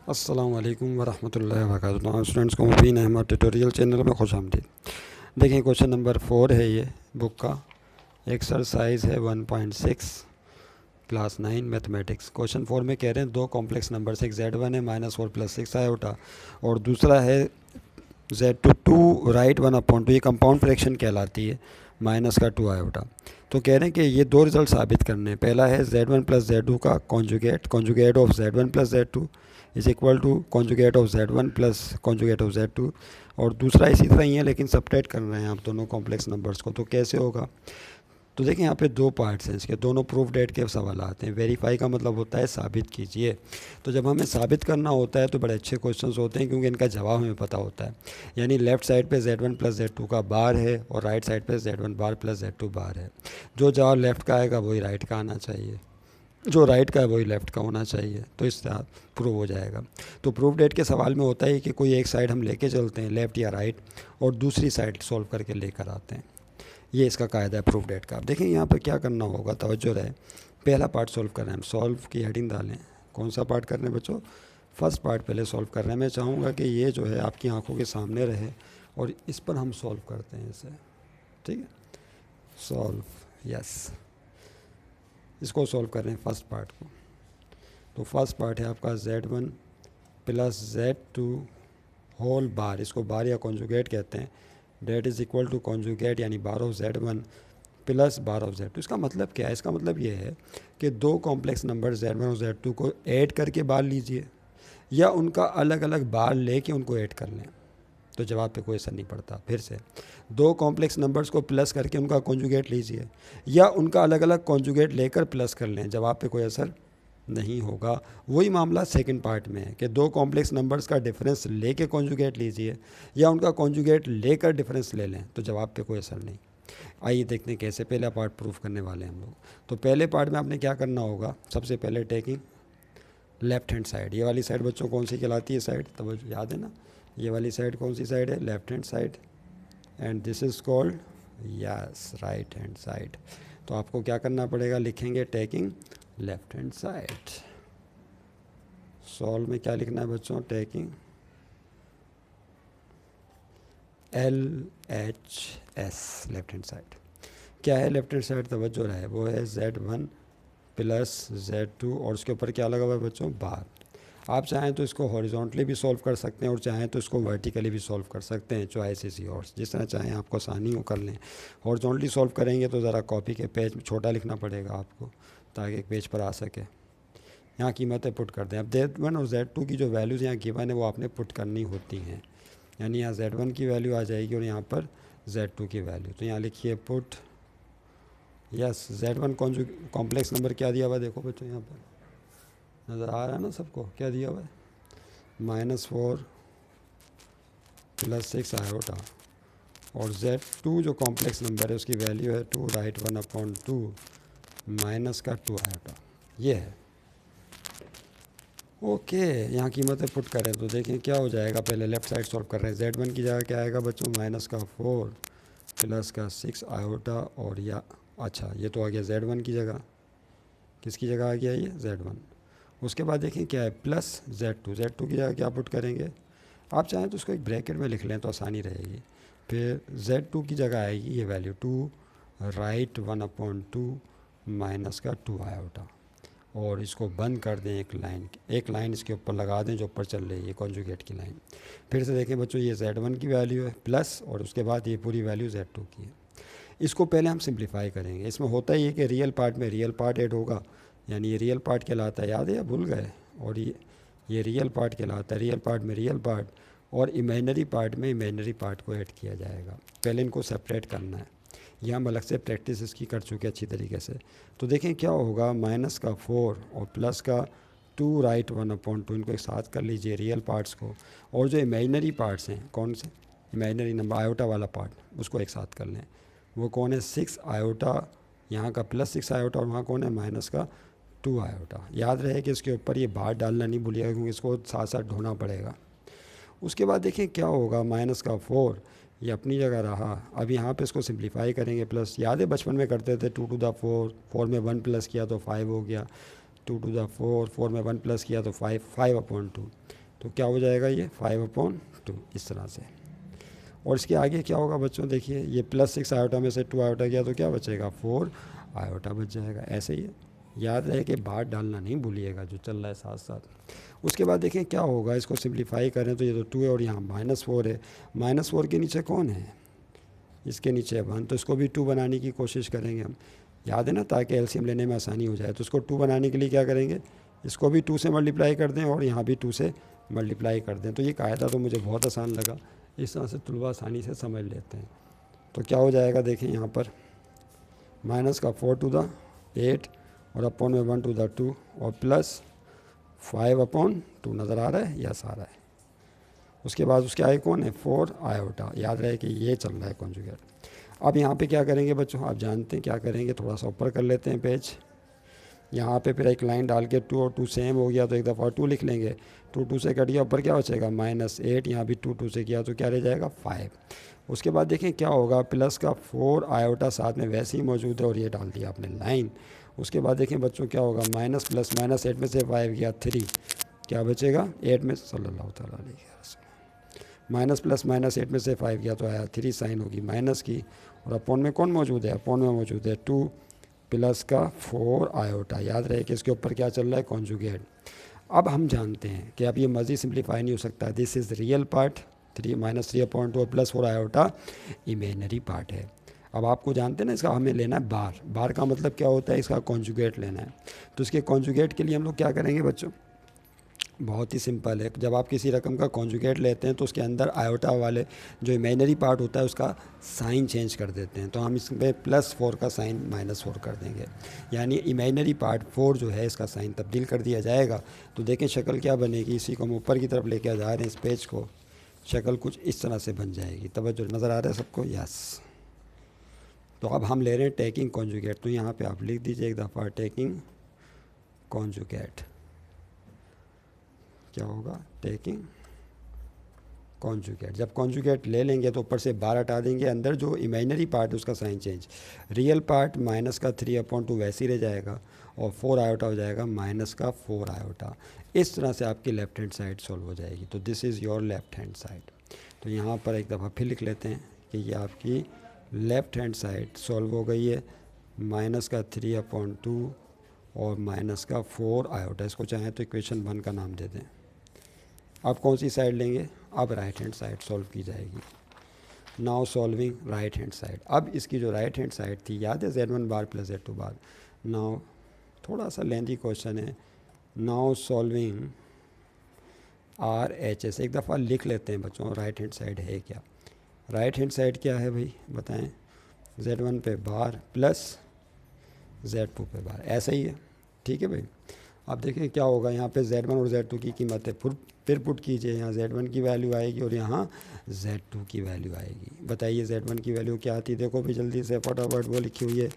अस्सलाम वालेकुम वरहमतुल्लाहि वबरकातुहू। तमाम स्टूडेंट्स को मुबीन अहमद ट्यूटोरियल चैनल में खुश आमदीद। देखिए क्वेश्चन नंबर 4 है ये बुक का, एक्सरसाइज है 1.6 क्लास 9 मैथमेटिक्स। क्वेश्चन 4 में कह रहे हैं दो कॉम्प्लेक्स नंबर्स, एक Z1 है -4 + 6 आयोटा और दूसरा है Z2 राइट 1/2। ये कंपाउंड फ्रैक्शन कहलाती है, माइनस का 2 आयोटा। तो कह रहे हैं कि ये दो रिजल्ट साबित करने हैं। पहला है Z1 + Z2 का conjugate of Z1 + Z2 is equal to conjugate of Z1 + conjugate of Z2। और दूसरा इसी तरह ही है लेकिन सब्ट्रैक्ट कर रहे हैं आप दोनों कॉम्प्लेक्स नंबर्स को। तो कैसे होगा? तो देखें यहाँ पे दो पार्ट्स हैं इसके, दोनों प्रूफ डेट के सवाल आते हैं। वेरीफाई का मतलब होता है साबित कीजिए। तो जब हमें साबित करना होता है तो बड़े अच्छे क्वेश्चंस होते हैं क्योंकि इनका जवाब हमें पता होता है। यानी लेफ़्ट साइड पे Z1 + Z2 का बार है और राइट साइड पे Z1 बार + Z2 बार है। जो जवाब लेफ़्ट का आएगा वही राइट का आना चाहिए, जो राइट का है वही लेफ़्ट का होना चाहिए। तो इस तरह प्रूव हो जाएगा। तो प्रूफ डेट के सवाल में होता है कि कोई एक साइड हम लेके चलते हैं लेफ़्ट या राइट और दूसरी साइड सॉल्व करके लेकर आते हैं। ये इसका कायदा है प्रूफ डेट का। अब देखें यहाँ पर क्या करना होगा, तवज्जो रहे। पहला पार्ट सॉल्व कर रहे हैं हम, सॉल्व की हेडिंग डालें। कौन सा पार्ट कर रहे हैं बच्चों? फर्स्ट पार्ट पहले सॉल्व कर रहे हैं। मैं चाहूँगा कि ये जो है आपकी आंखों के सामने रहे और इस पर हम सॉल्व करते हैं इसे, ठीक है। सॉल्व, यस, इसको सॉल्व कर रहे हैं फर्स्ट पार्ट को। तो फर्स्ट पार्ट है आपका Z1 + Z2 होल बार, इसको बार या कॉन्जुगेट कहते हैं। That is equal to conjugate यानी bar of Z1 + bar of Z2। इसका मतलब क्या है? इसका मतलब ये है कि दो कॉम्प्लेक्स नंबर Z1 और Z2 को ऐड करके बार लीजिए या उनका अलग अलग बार लेके उनको ऐड कर लें, तो जवाब पे कोई असर नहीं पड़ता। फिर से, दो कॉम्प्लेक्स नंबर्स को प्लस करके उनका कॉन्जुगेट लीजिए या उनका अलग अलग कॉन्जुगेट लेकर प्लस कर लें, जवाब पे कोई असर नहीं होगा। वही मामला सेकंड पार्ट में है कि दो कॉम्प्लेक्स नंबर्स का डिफरेंस लेके कॉन्जुगेट लीजिए या उनका कॉन्जुगेट लेकर डिफरेंस ले लें, तो जवाब पे कोई असर नहीं। आइए देखते हैं कैसे पहला पार्ट प्रूफ करने वाले हैं हम लोग। तो पहले पार्ट में आपने क्या करना होगा, सबसे पहले टेकिंग लेफ्ट हैंड साइड। ये वाली साइड बच्चों कौन सी कहलाती है साइड? तो याद है ना, ये वाली साइड कौन सी साइड है? Left hand side. And this is called, yes, right hand side. तो आपको क्या करना पड़ेगा, लिखेंगे taking left hand side. Solve में क्या लिखना है बच्चों? Taking LHS, left hand side. क्या है लेफ्ट हैंड साइड? तवज्जो रहे, वो है Z1 + Z2 और उसके ऊपर क्या लगा हुआ है बच्चों? बार। आप चाहें तो इसको हॉरिजॉन्टली भी सॉल्व कर सकते हैं और चाहें तो इसको वर्टिकली भी सॉल्व कर सकते हैं। चॉइस इज़ योर्स, जिस तरह चाहें आपको आसानी हो कर लें। हॉरिजॉन्टली सॉल्व करेंगे तो ज़रा कॉपी के पेज में छोटा लिखना पड़ेगा आपको ताकि एक पेज पर आ सके। यहाँ कीमतें पुट कर दें। अब Z1 और Z2 की जो वैल्यूज़ यहाँ गिवन है वो आपने पुट करनी होती हैं। यानी यहाँ Z1 की वैल्यू आ जाएगी और यहाँ पर Z2 की वैल्यू। तो यहाँ लिखिए put, yes, Z1 complex number क्या दिया हुआ है देखो बच्चों, यहाँ पर नज़र आ रहा है ना सबको? क्या दिया हुआ है? -4 + 6 आयोटा। और Z2 जो कॉम्प्लेक्स नंबर है उसकी वैल्यू है 2 राइट 1/2 माइनस का 2 आयोटा। ये है ओके। यहाँ कीमतें पुट करें तो देखें क्या हो जाएगा। पहले लेफ़्ट साइड सॉल्व कर रहे हैं। Z1 की जगह क्या आएगा बच्चों? -4 + 6 आयोटा। और या अच्छा, ये तो आ गया Z1 की जगह। किसकी जगह आ गया ये? Z1। उसके बाद देखें क्या है, प्लस Z2 की जगह क्या पुट करेंगे? आप चाहें तो उसको एक ब्रैकेट में लिख लें तो आसानी रहेगी। फिर Z2 की जगह आएगी ये वैल्यू 2 राइट 1/2 माइनस का 2 आयोटा। और इसको बंद कर दें, एक लाइन इसके ऊपर लगा दें जो ऊपर चल रही है कॉन्जुगेट की लाइन। फिर से देखें बच्चों, ये Z1 की वैल्यू है प्लस और उसके बाद ये पूरी वैल्यू Z2 की है। इसको पहले हम सिंप्लीफाई करेंगे। इसमें होता ही है कि रियल पार्ट में रियल पार्ट ऐड होगा, यानी ये रियल पार्ट कहलाता है, याद है या भूल गए? और ये रियल पार्ट कहलाता है, रियल पार्ट में रियल पार्ट, और इमेजनरी पार्ट में इमेजनरी पार्ट को ऐड किया जाएगा। पहले इनको सेपरेट करना है। यह हम अलग से प्रैक्टिस इसकी कर चुके अच्छी तरीके से। तो देखें क्या होगा, -4 और प्लस का 2 राइट 1/2, इनको एक साथ कर लीजिए रियल पार्ट्स को। और जो इमेजनरी पार्ट्स हैं, कौन से इमेजनरी नंबर, आयोटा वाला पार्ट, उसको एक साथ कर लें। वो कौन है? 6 आयोटा, यहाँ का +6 आयोटा और वहाँ कौन है? माइनस का 2 आयोटा। याद रहे कि इसके ऊपर ये बार डालना नहीं भूलिएगा क्योंकि इसको साथ साथ ढूंढना पड़ेगा। उसके बाद देखें क्या होगा, -4 ये अपनी जगह रहा। अब यहाँ पे इसको सिंप्लीफाई करेंगे प्लस। याद है बचपन में करते थे 2⁴, 4 में 1 प्लस किया तो 5 हो गया, 2⁴, 4 में 1 प्लस किया तो 5/2। तो क्या हो जाएगा ये 5/2 इस तरह से। और इसके आगे क्या होगा बच्चों, देखिए ये +6 आयोटा में से 2 आयोटा गया तो क्या बचेगा 4 आयोटा बच जाएगा। ऐसे ही याद रहे कि बार डालना नहीं भूलिएगा जो चल रहा है साथ साथ। उसके बाद देखें क्या होगा, इसको सिंप्लीफाई करें तो ये तो 2 है और यहाँ -4 है। -4 के नीचे कौन है, इसके नीचे 1, तो इसको भी 2 बनाने की कोशिश करेंगे हम, याद है ना, ताकि एलसीएम लेने में आसानी हो जाए। तो इसको 2 बनाने के लिए क्या करेंगे, इसको भी 2 से मल्टीप्लाई कर दें और यहाँ भी 2 से मल्टीप्लाई कर दें। तो ये कायदा तो मुझे बहुत आसान लगा, इस तरह से तलबा आसानी से समझ लेते हैं। तो क्या हो जाएगा देखें यहाँ पर, -4 टू द 8 और अपॉन में 1 टू द 2 और +5/2 नज़र आ रहा है, यस आ रहा है। उसके बाद उसके आगे कौन है 4 आयोटा, याद रहे कि ये चल रहा है कॉन्जुगेट। अब यहाँ पे क्या करेंगे बच्चों, आप जानते हैं क्या करेंगे, थोड़ा सा ऊपर कर लेते हैं पेज। यहाँ पे फिर एक लाइन डाल के 2 और 2 सेम हो गया तो एक दफ़ा 2 लिख लेंगे। 2 से कट गया, ऊपर क्या बचेगा -8, यहाँ भी 2 से किया तो क्या रह जाएगा 5। उसके बाद देखें क्या होगा, प्लस का 4 आयोटा साथ में वैसे ही मौजूद है और ये डाल दिया आपने लाइन। उसके बाद देखें बच्चों क्या होगा, माइनस प्लस -8 में से 5 गया 3, क्या बचेगा 8 में सल्लल्लाहु तआला अलैहि वसल्लम। माइनस प्लस -8 में से 5 गया तो आया 3, साइन होगी माइनस की, और अपॉन में कौन मौजूद है, अपॉन में मौजूद है 2 प्लस का 4 आयोटा। याद रहे कि इसके ऊपर क्या चल रहा है कॉन्जुगेट। अब हम जानते हैं कि अब ये मज़ीद सिंप्लीफाई नहीं हो सकता, दिस इज़ रियल पार्ट 3 -3/2 और +4 आयोटा इमेजनरी पार्ट है। अब आपको जानते हैं ना, इसका हमें लेना है बार। बार का मतलब क्या होता है, इसका कॉन्जुगेट लेना है। तो इसके कॉन्जुगेट के लिए हम लोग क्या करेंगे बच्चों, बहुत ही सिंपल है। जब आप किसी रकम का कॉन्जुगेट लेते हैं तो उसके अंदर आयोटा वाले जो इमेजनरी पार्ट होता है उसका साइन चेंज कर देते हैं। तो हम इसमें +4 का साइन -4 कर देंगे, यानी इमेजनरी पार्ट 4 जो है इसका साइन तब्दील कर दिया जाएगा। तो देखें शक्ल क्या बनेगी, इसी को हम ऊपर की तरफ लेके जा रहे हैं, इस पेज को, शक्ल कुछ इस तरह से बन जाएगी। तवज्जो नज़र आ रहा है सबको, यस। तो अब हम ले रहे हैं टेकिंग कॉन्जुगेट। तो यहाँ पे आप लिख दीजिए एक दफ़ा टेकिंग कॉन्जुगेट, क्या होगा टेकिंग कॉन्जुगेट। जब कॉन्जुगेट ले लेंगे तो ऊपर से 12 हटा देंगे, अंदर जो इमेजनरी पार्ट है उसका साइन चेंज, रियल पार्ट -3/2 वैसे ही रह जाएगा और 4 आयोटा हो जाएगा -4 आयोटा। इस तरह से आपकी लेफ़्ट हैंड साइड सॉल्व हो जाएगी। तो this is your left hand side. तो यहाँ पर एक दफ़ा फिर लिख लेते हैं कि ये आपकी लेफ़्ट हैंड साइड सॉल्व हो गई है, -3/2 और -4 आयोटा। इसको चाहें तो इक्वेशन 1 का नाम दे दें। अब कौन सी साइड लेंगे, अब राइट हैंड साइड सॉल्व की जाएगी। Now solving right hand side. अब इसकी जो राइट हैंड साइड थी, याद है Z1 बार + Z2 बार। नाउ थोड़ा सा लेंथी क्वेश्चन है। नाउ सॉल्विंग RHS, एक दफ़ा लिख लेते हैं बच्चों राइट हैंड साइड है क्या। राइट हैंड साइड क्या है भाई बताएं, Z1 पे बार प्लस Z2 पे बार, ऐसा ही है, ठीक है भाई। अब देखिए क्या होगा, यहाँ पे Z1 और Z2 की कीमतें फिर पुट कीजिए, यहाँ Z1 की वैल्यू आएगी और यहाँ Z2 की वैल्यू आएगी। बताइए Z1 की वैल्यू क्या आती है, देखो भी जल्दी से फटाफट, वो लिखी हुई है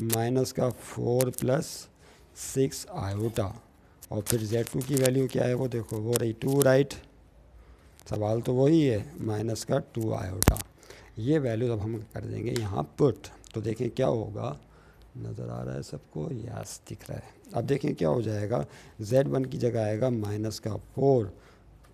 -4 + 6 आयोटा, और फिर Z2 की वैल्यू क्या है, वो देखो वो रही 2, राइट, सवाल तो वही है -2 आयोटा। ये वैल्यू अब हम कर देंगे यहाँ पुट। तो देखें क्या होगा, नज़र आ रहा है सबको, यस दिख रहा है। अब देखें क्या हो जाएगा, Z1 की जगह आएगा -4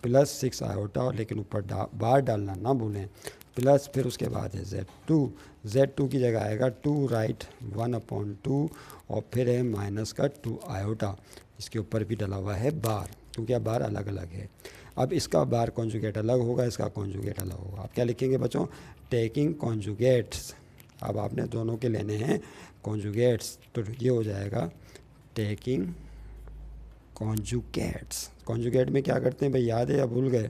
+ 6 आयोटा, लेकिन ऊपर बार डालना ना भूलें, प्लस फिर उसके बाद है Z2 की जगह आएगा 2, राइट, 1/2 और फिर है -2 आयोटा। इसके ऊपर भी डला हुआ है बार, क्योंकि अब बार अलग अलग है। अब इसका बार कॉन्जुगेट अलग होगा, इसका कॉन्जुगेट अलग होगा। आप क्या लिखेंगे बच्चों, टेकिंग कॉन्जुगेट्स। अब आपने दोनों के लेने हैं कॉन्जुगेट्स, तो ये हो जाएगा टेकिंग कॉन्जुगेट्स। कॉन्जुगेट में क्या करते हैं भाई, याद है या भूल गए,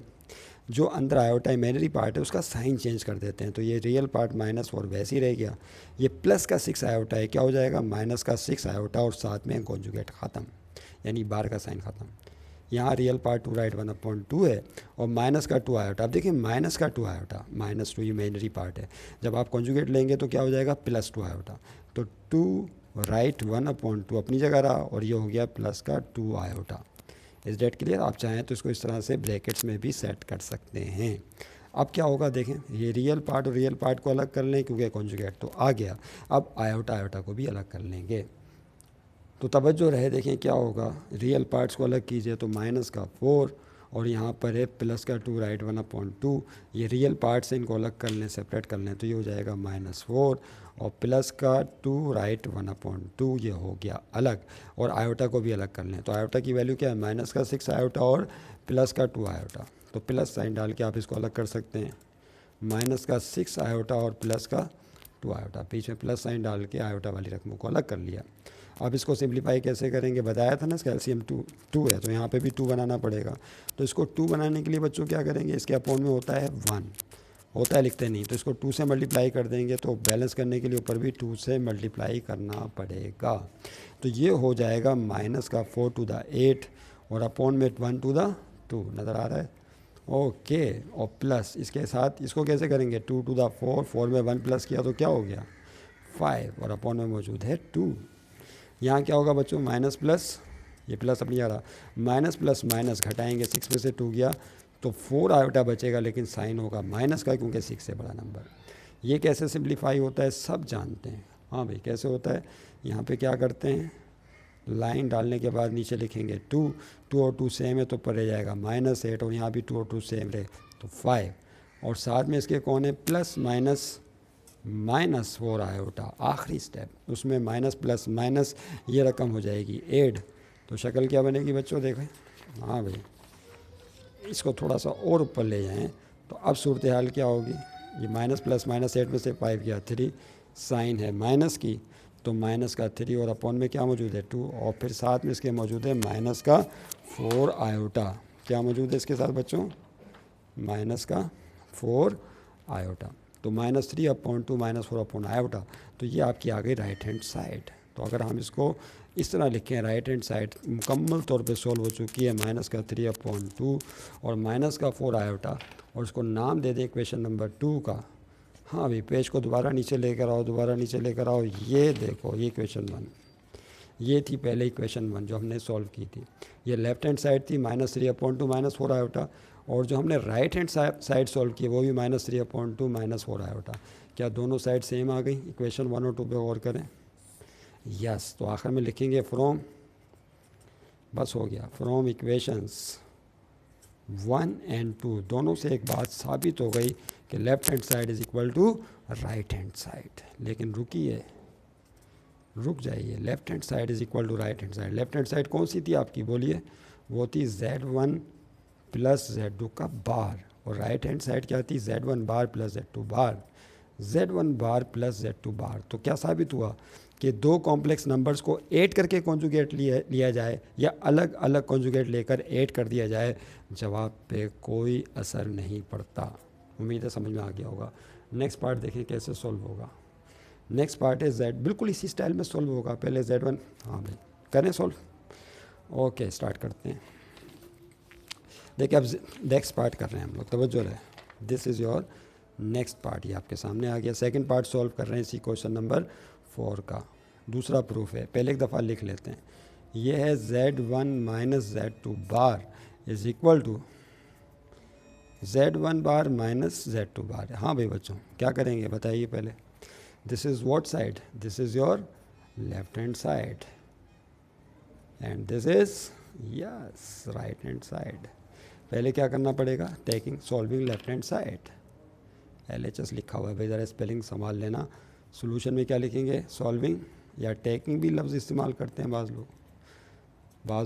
जो अंदर आयोटा इमेजनरी पार्ट है उसका साइन चेंज कर देते हैं। तो ये रियल पार्ट -4 वैसे ही रह गया, ये प्लस का 6 आयोटा है, क्या हो जाएगा -6 आयोटा और साथ में कॉन्जुगेट ख़त्म, यानी बार का साइन ख़त्म। यहाँ रियल पार्ट 2, राइट, 1/2 है और -2 आयोटा। अब देखिए -2 आयोटा, -2 इमेजनरी पार्ट है, जब आप कॉन्जुगेट लेंगे तो क्या हो जाएगा +2 आयोटा। तो 2, राइट, 1/2 अपनी जगह रहा और ये हो गया +2 आयोटा। इस डेट के लिए आप चाहें तो इसको इस तरह से ब्रैकेट्स में भी सेट कर सकते हैं। अब क्या होगा देखें, ये रियल पार्ट और रियल पार्ट को अलग कर लें क्योंकि कॉन्जुगेट तो आ गया। अब आयोटा को भी अलग कर लेंगे। तो तवज्जो रहे, देखें क्या होगा, रियल पार्ट्स को अलग कीजिए तो -4 और यहाँ पर है प्लस का 2 राइट 1/2। ये रियल पार्ट से इनको अलग कर लें, सेपरेट कर लें, तो ये हो जाएगा -4 और प्लस का 2 राइट 1/2 ये हो गया अलग। और आयोटा को भी अलग कर लें, तो आयोटा की वैल्यू क्या है, माइनस का 6 आयोटा और प्लस का 2 आयोटा। तो प्लस साइन डाल के आप इसको अलग कर सकते हैं, माइनस का 6 आयोटा और प्लस का 2 आयोटा, बीच में प्लस साइन डाल के आयोटा वाली रकमों को अलग कर लिया। अब इसको सिंप्लीफाई कैसे करेंगे, बताया था ना, इसका एलसीएम 2 है, तो यहाँ पे भी 2 बनाना पड़ेगा। तो इसको 2 बनाने के लिए बच्चों क्या करेंगे, इसके अपोन में होता है 1, होता है लिखते नहीं, तो इसको 2 से मल्टीप्लाई कर देंगे, तो बैलेंस करने के लिए ऊपर भी 2 से मल्टीप्लाई करना पड़ेगा। तो ये हो जाएगा माइनस का 4 to the 8 और अपोन में 1 to the 2, नज़र आ रहा है, ओके। और प्लस इसके साथ इसको कैसे करेंगे, 2 to the 4, 4 में 1 प्लस किया तो क्या हो गया 5 और अपोन में मौजूद है 2। यहाँ क्या होगा बच्चों, माइनस प्लस, ये प्लस अपनी आ रहा, माइनस प्लस माइनस घटाएंगे, 6 में से 2 गया तो 4 आयोटा बचेगा, लेकिन साइन होगा माइनस का क्योंकि 6 से बड़ा नंबर। ये कैसे सिंप्लीफाई होता है सब जानते हैं, हाँ भाई कैसे होता है। यहाँ पे क्या करते हैं, लाइन डालने के बाद नीचे लिखेंगे 2 और 2 सेम है तो ऊपर रह जाएगा -8 और यहाँ भी 2 और 2 सेम रहे तो 5 और साथ में इसके कौन है प्लस -4 आयोटा, आखिरी स्टेप, उसमें माइनस प्लस माइनस ये रकम हो जाएगी 8। तो शक्ल क्या बनेगी बच्चों, देखें, हाँ भाई इसको थोड़ा सा और ऊपर ले जाएं तो अब सूरत हाल क्या होगी, ये माइनस प्लस माइनस 8 में से 5 गया 3, साइन है माइनस की तो माइनस का 3 और अपोन में क्या मौजूद है 2 और फिर साथ में इसके मौजूद है माइनस का 4 आयोटा, क्या मौजूद है इसके साथ बच्चों, माइनस का 4 आयोटा। तो -3/2 -4 आयोटा, तो ये आपकी आ गई राइट हैंड साइड। तो अगर हम इसको इस तरह लिखें, राइट हैंड साइड मुकम्मल तौर पे सॉल्व हो चुकी है, -3/2 और -4 आयोटा, और इसको नाम दे दें इक्वेशन नंबर 2 का। हाँ भाई पेज को दोबारा नीचे लेकर आओ, दोबारा नीचे लेकर आओ, ये देखो ये इक्वेशन 1, ये थी पहले इक्वेशन 1 जो हमने सॉल्व की थी, ये लेफ्ट हैंड साइड थी -3/2 -4 आयोटा, और जो हमने राइट हैंड साइड सॉल्व की वो भी -3/2 -4 आयोटा। क्या दोनों साइड सेम आ गई, इक्वेशन 1 और 2 पे गौर करें, यस। तो आखिर में लिखेंगे फ्रॉम, बस हो गया, फ्रॉम इक्वेशंस 1 and 2 दोनों से एक बात साबित हो गई कि left hand side is equal to right hand side. लेकिन रुकिए, रुक जाइए, left hand side is equal to right hand side, left hand side कौन सी थी आपकी, बोलिए, वो थी Z1 प्लस Z2 का बार, और राइट हैंड साइड क्या थी, Z1 बार प्लस Z2 बार, Z1 बार प्लस Z2 बार। तो क्या साबित हुआ कि दो कॉम्प्लेक्स नंबर्स को ऐड करके कॉन्जुगेट लिया जाए या अलग अलग कॉन्जुगेट लेकर ऐड कर दिया जाए, जवाब पे कोई असर नहीं पड़ता। उम्मीद है समझ में आ गया होगा। नेक्स्ट पार्ट देखें कैसे सॉल्व होगा। नेक्स्ट पार्ट है Z, बिल्कुल इसी स्टाइल में सॉल्व होगा। पहले Z1, हाँ भाई करें सॉल्व, ओके स्टार्ट करते हैं। देखिए अब नेक्स्ट पार्ट कर रहे हैं हम लोग, तवज्जो रहे, this is your next part, ये आपके सामने आ गया। सेकंड पार्ट सॉल्व कर रहे हैं इसी क्वेश्चन नंबर 4 का, दूसरा प्रूफ है, पहले एक दफ़ा लिख लेते हैं। ये है Z1 minus Z2 bar is equal to Z1 bar minus Z2 bar. हाँ भाई बच्चों क्या करेंगे बताइए पहले, this is what side, this is your left hand side and this is yes right hand side. पहले क्या करना पड़ेगा, taking solving left hand side, LHS लिखा हुआ है भाई, ज़रा स्पेलिंग संभाल लेना। सॉल्यूशन में क्या लिखेंगे, सॉल्विंग या टेकिंग भी लफ्ज़ इस्तेमाल करते हैं बाज़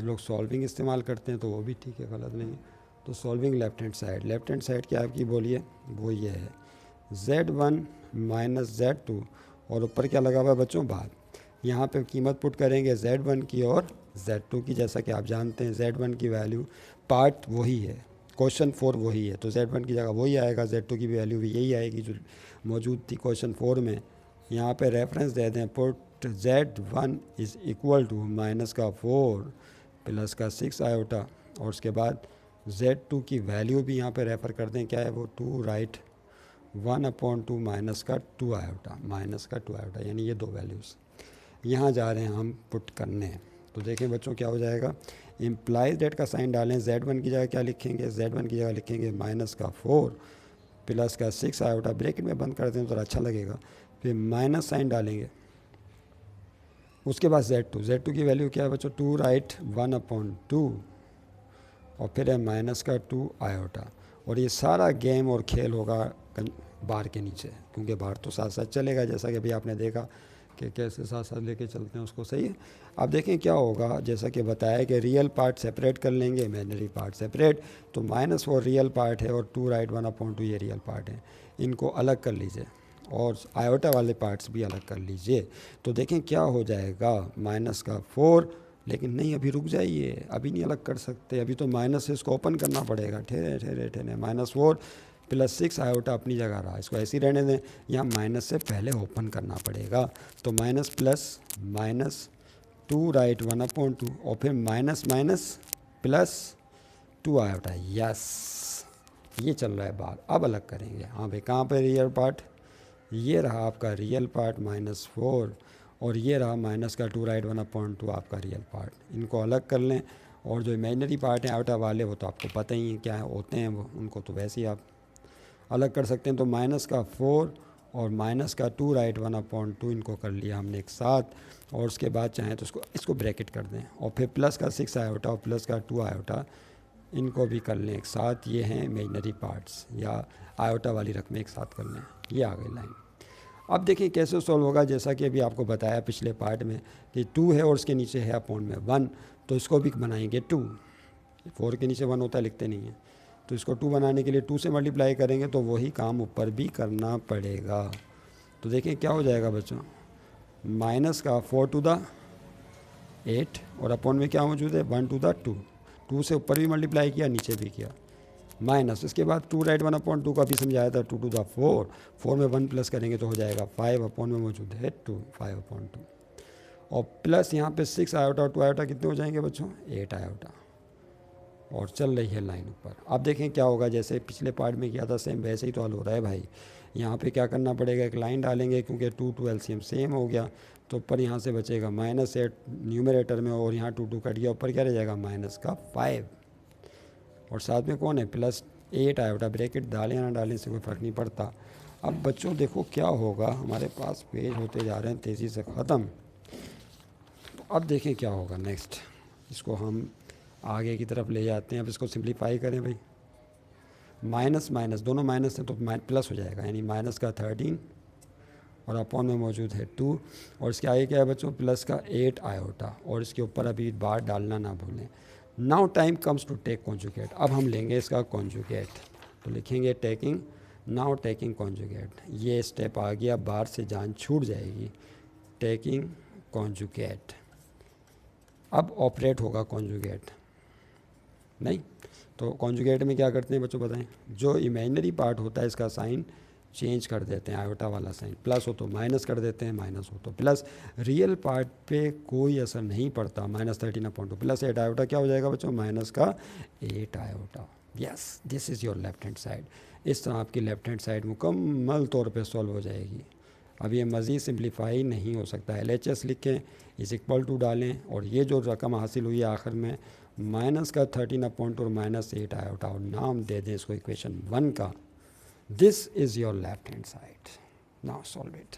लोग सॉल्विंग इस्तेमाल करते हैं, तो वो भी ठीक है, गलत नहीं है। तो solving left hand side, left hand side क्या आपकी बोलिए, वो ये है Z1 माइनस Z2 और ऊपर क्या लगा हुआ है बच्चों बार। यहाँ पे कीमत पुट करेंगे Z1 की और Z2 की, जैसा कि आप जानते हैं Z1 की वैल्यू पार्ट वही है, क्वेश्चन 4 वही है, तो Z1 की जगह वही आएगा, Z2 की वैल्यू भी यही आएगी जो मौजूद थी क्वेश्चन 4 में। यहाँ पे रेफरेंस दे दें, put Z1 is equal to minus का 4 प्लस का 6 आयोटा, और उसके बाद Z2 की वैल्यू भी यहाँ पे रेफ़र कर दें, क्या है वो 2 राइट 1/2 माइनस का 2 आयोटा, यानी ये दो वैल्यूज़ यहाँ जा रहे हैं हम पुट करने। तो देखें बच्चों क्या हो जाएगा, इम्प्लाइज डेट का साइन डालें, Z1 की जगह क्या लिखेंगे, Z1 की जगह लिखेंगे माइनस का 4 प्लस का 6 आयोटा, ब्रैकेट में बंद कर दें तो अच्छा लगेगा, फिर माइनस साइन डालेंगे। उसके बाद Z2 की वैल्यू क्या है बच्चों, 2 राइट 1/2 और फिर है माइनस का 2 आयोटा। और ये सारा गेम और खेल होगा बार के नीचे, क्योंकि बार तो साथ साथ चलेगा, जैसा कि अभी आपने देखा कि कैसे साथ साथ लेके चलते हैं उसको। सही है। अब देखें क्या होगा, जैसा कि बताया कि रियल पार्ट सेपरेट कर लेंगे, इमेजिनरी पार्ट सेपरेट। तो -4 रियल पार्ट है और 2 राइट 1/2 ये रियल पार्ट है, इनको अलग कर लीजिए और आयोटा वाले पार्ट्स भी अलग कर लीजिए। तो देखें क्या हो जाएगा, -4, लेकिन नहीं अभी रुक जाइए, अभी नहीं अलग कर सकते, अभी तो माइनस से इसको ओपन करना पड़ेगा। ठहरे ठहरे ठहरे, -4 + 6 आयोटा अपनी जगह रहा, इसको ऐसे ही रहने दें, यहाँ माइनस से पहले ओपन करना पड़ेगा। तो माइनस प्लस -2 राइट 1/2 और फिर minus minus plus 2 iota. Yes, ये चल रहा है बाहर। अब अलग करेंगे। हाँ भाई, कहाँ पे रियल पार्ट, ये रहा आपका रियल पार्ट -4 और ये रहा माइनस का 2 राइट 1/2 आपका रियल पार्ट। इनको अलग कर लें। और जो इमेजिनरी पार्ट हैं आयोटा वाले, वो तो आपको पता ही है क्या होते हैं वो, उनको तो वैसे ही आप अलग कर सकते हैं। तो -4 और -2 राइट 1/2 इनको कर लिया हमने एक साथ। और उसके बाद चाहें तो इसको ब्रैकेट कर दें और फिर +6 आयोटा और +2 आयोटा इनको भी कर लें एक साथ। ये हैं इमेजिनरी पार्ट्स या आयोटा वाली रकमें एक साथ कर लें। ये आ गई लाइन। अब देखिए कैसे सॉल्व होगा, जैसा कि अभी आपको बताया पिछले पार्ट में कि 2 है और उसके नीचे है अपॉन में 1, तो इसको भी बनाएंगे 2। 4 के नीचे 1 होता है, लिखते नहीं है, तो इसको 2 बनाने के लिए 2 से मल्टीप्लाई करेंगे, तो वही काम ऊपर भी करना पड़ेगा। तो देखिए क्या हो जाएगा बच्चों, -4 टू द 8 और अपॉन में क्या मौजूद है 1 टू द 2। 2 से ऊपर भी मल्टीप्लाई किया, नीचे भी किया, माइनस उसके बाद 2 राइट 1/2 का भी समझाया था, 2 टू द 4। 4 में 1 प्लस करेंगे तो हो जाएगा 5, अपॉन में मौजूद है 2, 5/2 और प्लस यहाँ पे 6 आयोटा और 2 आयोटा कितने हो जाएंगे बच्चों, 8 आयोटा। और चल रही है लाइन ऊपर। अब देखें क्या होगा, जैसे पिछले पार्ट में किया था सेम वैसे ही तो हल हो रहा है भाई। यहाँ पे क्या करना पड़ेगा, एक लाइन डालेंगे क्योंकि 2 एलसीएम सेम हो गया, तो ऊपर यहाँ से बचेगा -8 न्यूमरेटर में और यहाँ 2 कट गया, ऊपर क्या रह जाएगा -5 और साथ में कौन है +8 आयोटा। ब्रैकेट डालें या ना डालें से कोई फ़र्क नहीं पड़ता। अब बच्चों देखो क्या होगा, हमारे पास पेज होते जा रहे हैं तेज़ी से ख़त्म। तो अब देखें क्या होगा नेक्स्ट, इसको हम आगे की तरफ ले जाते हैं। अब इसको सिंप्लीफाई करें भाई, माइनस माइनस दोनों माइनस है तो प्लस हो जाएगा, यानी -13 और अपॉन में मौजूद है 2 और इसके आगे क्या है बच्चों, +8 आयोटा और इसके ऊपर अभी बार डालना ना भूलें। Now time comes to take conjugate. अब हम लेंगे इसका कॉन्जुगेट, तो लिखेंगे टेकिंग, नाउ टेकिंग कॉन्जुगेट। ये स्टेप आ गया, बार से जान छूट जाएगी, टेकिंग कॉन्जुगेट। अब ऑपरेट होगा कॉन्जुगेट नहीं, तो कॉन्जुगेट में क्या करते हैं बच्चों बताएं, जो इमेजिनरी पार्ट होता है इसका साइन चेंज कर देते हैं, आयोटा वाला साइन, प्लस हो तो माइनस कर देते हैं, माइनस हो तो प्लस। रियल पार्ट पे कोई असर नहीं पड़ता, -13/2 +8 आयोटा क्या हो जाएगा बच्चों, -8 iota. Yes, this is your left hand side. इस तरह आपकी लेफ्ट हैंड साइड मुकम्मल तौर पे सॉल्व हो जाएगी। अब ये मज़ीद सिंप्लीफाई नहीं हो सकता। LHS लिखें, = डालें और ये जो रकम हासिल हुई है आखिर में -13/2 और -8 आयोटा और नाम दे दें इसको इक्वेशन 1 का। This is your left hand side. Now solve it.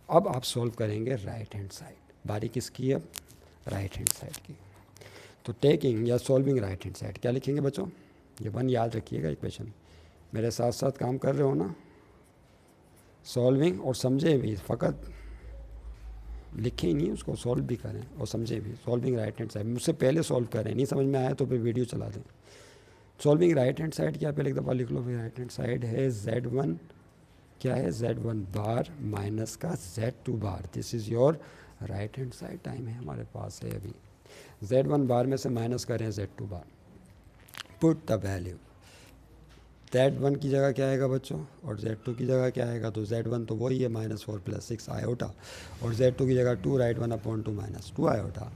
अब आप सॉल्व करेंगे राइट हैंड साइड, बारी किसकी है, अब राइट हैंड साइड की। तो टेकिंग या सॉल्विंग राइट हैंड साइड क्या लिखेंगे बच्चों, ये 1 याद रखिएगा इक्वेशन, मेरे साथ साथ काम कर रहे हो ना, सॉल्विंग और समझे भी, फ़कत लिखें ही नहीं, उसको सॉल्व भी करें और समझें भी। सॉल्विंग राइट हैंड साइड मुझसे पहले सॉल्व करें, नहीं समझ में आया तो फिर वीडियो चला दें। सॉल्विंग राइट हैंड साइड क्या, पहले एक दफ़ा लिख लो भाई। राइट हैंड साइड है Z1, क्या है Z1 बार माइनस का Z2 bar. This is your right hand side. Time है हमारे पास है अभी। Z1 बार में से माइनस करें Z2 bar, put the value. Z1 की जगह क्या आएगा बच्चों और Z2 की जगह क्या आएगा, तो Z1 तो वही है -4 + 6 आयोटा और Z2 की जगह 2 राइट 1/2 -2 आयोटा।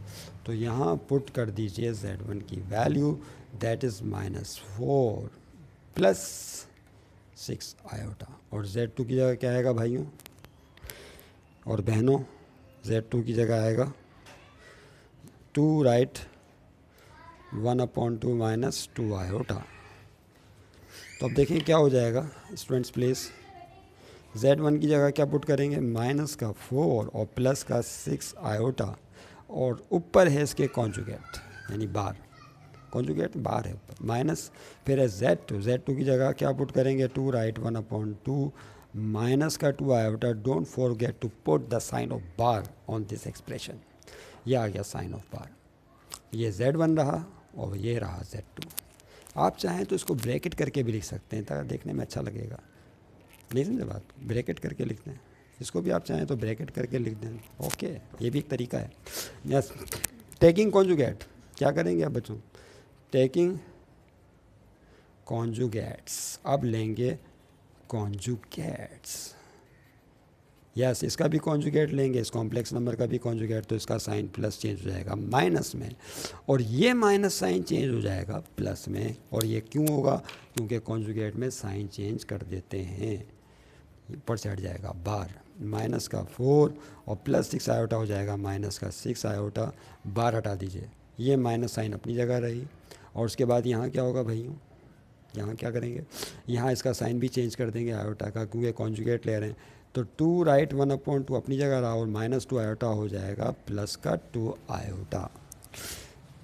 तो यहाँ पुट कर दीजिए Z1 की वैल्यू, दैट इज़ -4 + 6 आयोटा और Z2 की जगह क्या आएगा भाइयों और बहनों, Z2 की जगह आएगा 2 राइट 1/2 -2 आयोटा। तो अब देखें क्या हो जाएगा स्टूडेंट्स प्लीज़, Z1 की जगह क्या पुट करेंगे, -4 और +6 आयोटा और ऊपर है इसके कॉन्जुगेट यानी बार। कॉन्जुगेट बार है ऊपर, माइनस फिर है Z2 की जगह क्या पुट करेंगे 2 राइट 1/2 माइनस का 2 iota, don't forget to put the sign of bar on this expression. ये आ गया साइन ऑफ बार, ये Z1 रहा और ये रहा Z2। आप चाहें तो इसको ब्रैकेट करके भी लिख सकते हैं ताकि देखने में अच्छा लगेगा, नहीं समझे बात, ब्रैकेट करके लिखते हैं, इसको भी आप चाहें तो ब्रैकेट करके लिख दें, ओके, ये भी एक तरीका है। यस, टेकिंग कॉन्जुगेट क्या करेंगे अब बच्चों, टेकिंग कॉन्जुगेट्स, अब लेंगे कॉन्जुगेट्स, यस इसका भी कॉन्जुगेट लेंगे, इस कॉम्प्लेक्स नंबर का भी कॉन्जुगेट, तो इसका साइन प्लस चेंज हो जाएगा माइनस में, और ये माइनस साइन चेंज हो जाएगा प्लस में। और ये क्यों होगा, क्योंकि कॉन्जुगेट में साइन चेंज कर देते हैं, ऊपर से हट जाएगा बार, माइनस का 4 और प्लस 6 आयोटा हो जाएगा माइनस का 6 आयोटा, बार हटा दीजिए, ये माइनस साइन अपनी जगह रही। और उसके बाद यहाँ क्या होगा भाइयों, यहाँ क्या करेंगे, यहाँ इसका साइन भी चेंज कर देंगे आयोटा का, क्योंकि कॉन्जुगेट ले रहे हैं, तो 2 राइट 1/2 अपनी जगह रहा और -2 आयोटा हो जाएगा प्लस का 2 आयोटा।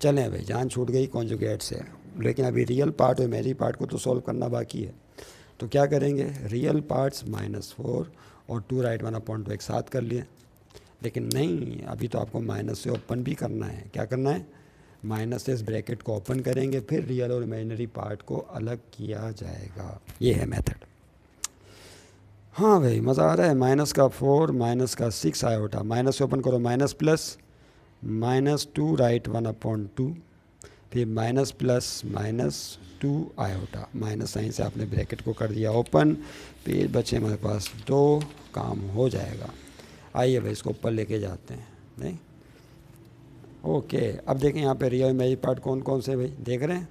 चलें भाई, जान छूट गई कॉन्जुगेट से, लेकिन अभी रियल पार्ट और इमेजिनरी पार्ट को तो सॉल्व करना बाकी है। तो क्या करेंगे, रियल पार्ट्स -4 और 2 राइट 1/2 एक साथ कर लिए, लेकिन नहीं, अभी तो आपको माइनस से ओपन भी करना है। क्या करना है, माइनस से इस ब्रैकेट को ओपन करेंगे, फिर रियल और इमेजिनरी पार्ट को अलग किया जाएगा, ये है मेथड। हाँ भाई, मज़ा आ रहा है। माइनस का 4 माइनस का 6 आयोटा, माइनस से ओपन करो माइनस प्लस -2 राइट 1/2, फिर minus plus -2 iota, minus sign से आपने ब्रैकेट को कर दिया ओपन, फिर बचे हमारे पास 2, काम हो जाएगा। आइए भाई इसको ऊपर लेके जाते हैं, नहीं ओके। अब देखें यहाँ पे रियल इमेजिनरी पार्ट कौन कौन से भाई देख रहे हैं,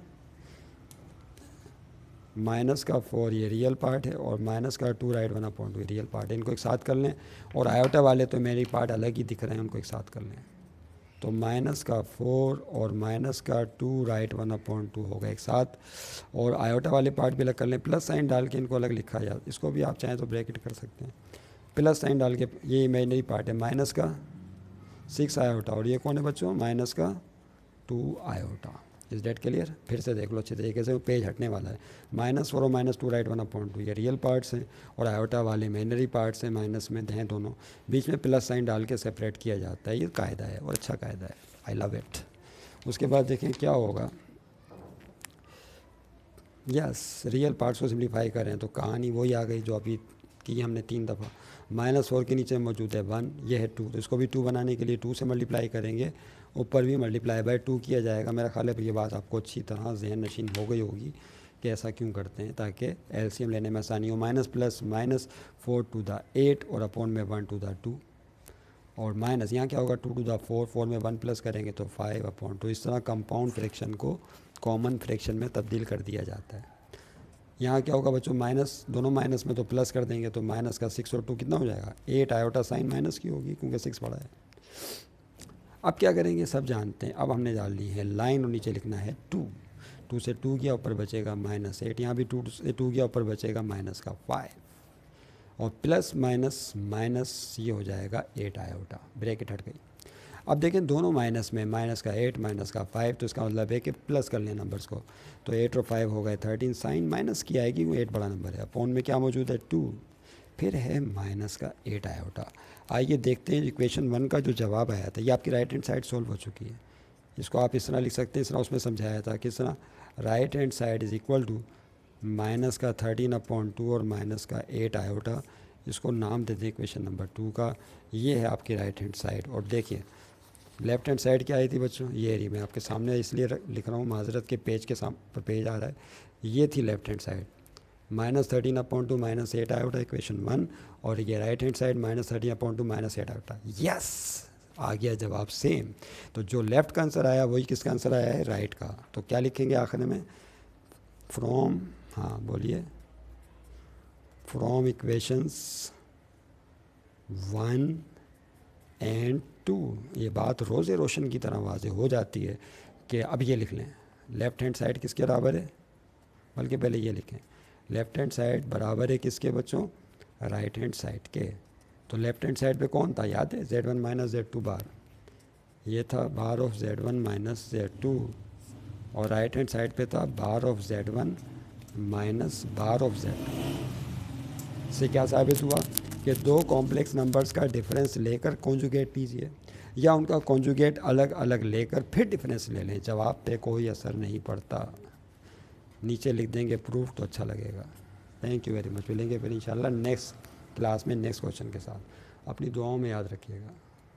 माइनस का 4 ये रियल पार्ट है और माइनस का 2 राइट 1/2 ये रियल पार्ट है, इनको एक साथ कर लें। और आयोटा वाले तो मेरी पार्ट अलग ही दिख रहे हैं, उनको एक साथ कर लें। तो माइनस का 4 और माइनस का 2 राइट 1/2 हो गए एक साथ, और आयोटा वाले पार्ट भी अलग कर लें, प्लस साइन डाल के इनको अलग लिखा जाए, इसको भी आप चाहें तो ब्रैकेट कर सकते हैं, प्लस साइन डाल के। ये इमेजिनरी पार्ट है माइनस का 6 आयोटा, और ये कौन है बच्चों, माइनस का 2 आयोटा। इस डेट क्लियर, फिर से देख लो अच्छे तरीके से, पेज हटने वाला है। -4 और -2 राइट 1/2 ये रियल पार्ट्स हैं, और आयोटा वाले इमेजिनरी पार्ट्स हैं, माइनस में हैं दोनों, बीच में प्लस साइन डाल के सेपरेट किया जाता है। ये कायदा है और अच्छा कायदा है, आई लव इट। उसके बाद देखें क्या होगा, यस रियल पार्ट्स को सिम्प्लीफाई करें तो कहानी वही आ गई जो अभी की हमने 3 दफ़ा। -4 के नीचे मौजूद है 1, ये है 2, तो इसको भी 2 बनाने के लिए 2 से मल्टीप्लाई करेंगे, ऊपर भी मल्टीप्लाई बाय 2 किया जाएगा। मेरा ख्याल है ये बात आपको अच्छी तरह जहन नशीन हो गई होगी कि ऐसा क्यों करते हैं, ताकि एलसीएम लेने में आसानी हो। माइनस प्लस -4 to the 8 और अपॉन में 1 to the 2, और माइनस यहाँ क्या होगा 2 to the 4, 4 में 1 प्लस करेंगे तो 5/2। इस तरह कंपाउंड फ्रैक्शन को कॉमन फ्रैक्शन में तब्दील कर दिया जाता है। यहाँ क्या होगा बच्चों, माइनस, दोनों माइनस में तो प्लस कर देंगे, तो माइनस का 6 और 2 कितना हो जाएगा 8 आयोटा, साइन माइनस की होगी क्योंकि 6 बड़ा है। अब क्या करेंगे सब जानते हैं, अब हमने डाल ली है लाइन और नीचे लिखना है 2 से 2 गया ऊपर बचेगा -8, यहाँ भी 2 से 2 गया ऊपर बचेगा माइनस का 5, और प्लस माइनस माइनस ये हो जाएगा 8 आयोटा, ब्रैकेट हट गई। अब देखें दोनों माइनस में, माइनस का 8 माइनस का 5, तो इसका मतलब है कि प्लस कर लें नंबर्स को, तो 8 और 5 हो गए 13, साइन माइनस की आएगी वो 8 बड़ा नंबर है, अपॉन में क्या मौजूद है 2, फिर है माइनस का 8 आयोटा। आइए देखते हैं इक्वेशन 1 का जो जवाब आया था, ये आपकी राइट हैंड साइड सॉल्व हो चुकी है। इसको आप इस तरह लिख सकते हैं, इस तरह उसमें समझाया था, किस तरह, right hand side is equal to minus का 13/2 और माइनस का 8 आयोटा। इसको नाम दे दें इक्वेशन नंबर 2 का, ये है आपकी राइट हैंड साइड। और देखिए लेफ्ट हैंड साइड क्या आई थी बच्चों, ये रही, मैं आपके सामने इसलिए लिख रहा हूँ, माजरत के पेज के पर पेज आ रहा है, ये थी left hand side, -13/2 -8 iota equation 1, और ये right hand side -13/2 -8 iota. Yes, आ गया जवाब सेम। तो जो लेफ्ट का आंसर आया वही किसका आंसर आया है, राइट का। तो क्या लिखेंगे आखिर में, फ्रॉम, हाँ बोलिए, फ्रॉम इक्वेशंस 1 एंड 2। ये बात रोज़े रोशन की तरह वाज़े हो जाती है कि अब ये लिख लें, लेफ़्ट हैंड साइड किसके बराबर है, बल्कि पहले ये लिखें, लेफ़्ट हैंड साइड बराबर है किसके बच्चों, राइट हैंड साइड के। तो लेफ़्ट हैंड साइड पे कौन था, याद है, Z1 - Z2 बार, ये था बार ऑफ Z1 - Z2, और राइट हैंड साइड पे था bar of Z1 minus bar of Z2। इससे क्या साबित हुआ कि दो कॉम्प्लेक्स नंबर्स का डिफरेंस लेकर कॉन्जुगेट कीजिए, या उनका कॉन्जुगेट अलग अलग लेकर फिर डिफरेंस ले लें, जवाब पे कोई असर नहीं पड़ता। नीचे लिख देंगे प्रूफ तो अच्छा लगेगा। Thank you very much. मिलेंगे फिर इंशाल्लाह नेक्स्ट क्लास में नेक्स्ट क्वेश्चन के साथ। अपनी दुआओं में याद रखिएगा।